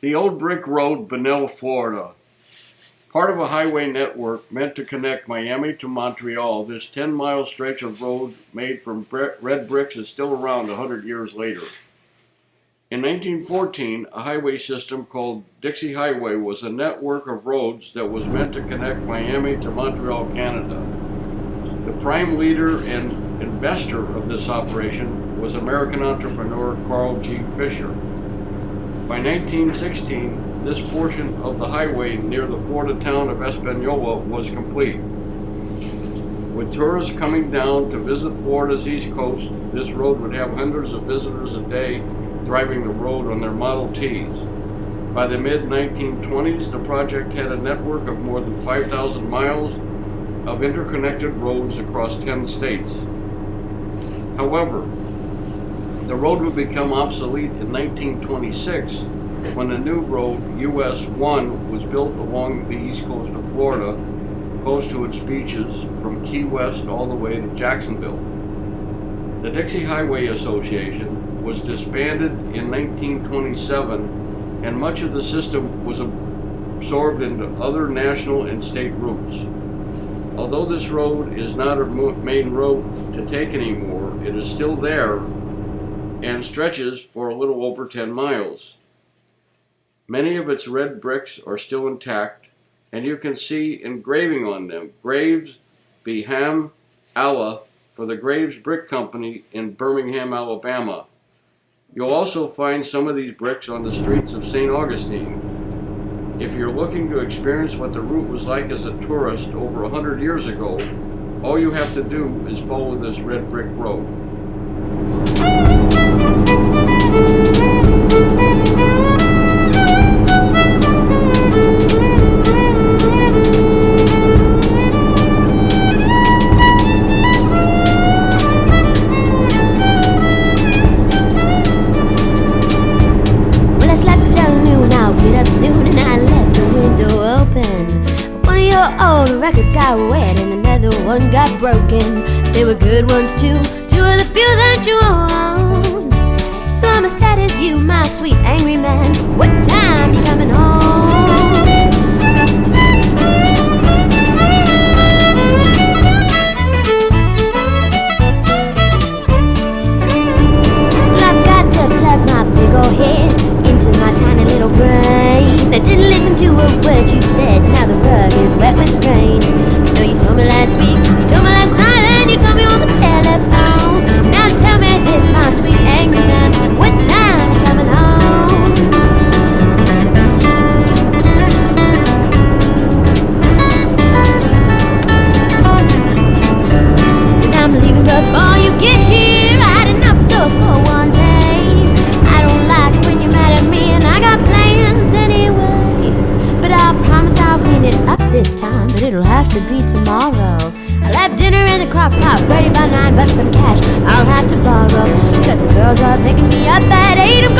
The old brick road, Bunnell, Florida. Part of a highway network meant to connect Miami to Montreal, this 10-mile stretch of road made from red bricks is still around 100 years later. In 1914, a highway system called Dixie Highway was a network of roads that was meant to connect Miami to Montreal, Canada. The prime leader and investor of this operation was American entrepreneur Carl G. Fisher. By 1916, this portion of the highway near the Florida town of Espanola was complete. With tourists coming down to visit Florida's East Coast, this road would have hundreds of visitors a day driving the road on their Model Ts. By the mid-1920s, the project had a network of more than 5,000 miles of interconnected roads across 10 states. However, the road would become obsolete in 1926 when the new road, US 1, was built along the east coast of Florida, close to its beaches from Key West all the way to Jacksonville. The Dixie Highway Association was disbanded in 1927, and much of the system was absorbed into other national and state routes. Although this road is not a main road to take anymore, it is still there and stretches for a little over 10 miles. Many of its red bricks are still intact, and you can see engraving on them, Graves Birmingham Alabama, for the Graves Brick Company in Birmingham, Alabama. You'll also find some of these bricks on the streets of St. Augustine. If you're looking to experience what the route was like as a tourist over 100 years ago, all you have to do is follow this red brick road. Old records got wet and another one got broken. They were good ones too, two of the few that you own. So I'm as sad as you, my sweet angry man. What time you coming home? Well, I've got to plug my big old head into my tiny little brain. I didn't listen to a word you said, now the rug is wet with rain. No, you told me last week, you told me last night, and you told me on the telephone. Now tell me this, my sweet angry man, what time you coming home? 'Cause I'm leaving before you get here. I had enough stores for one day. I don't like when you're mad at me, and I got plans anyway. But I promise I'll clean it up this time, but it'll have to be tomorrow. I'll have dinner in the crock pot ready by 9, but some cash I'll have to borrow. 'Cause the girls are picking me up at 8. I'm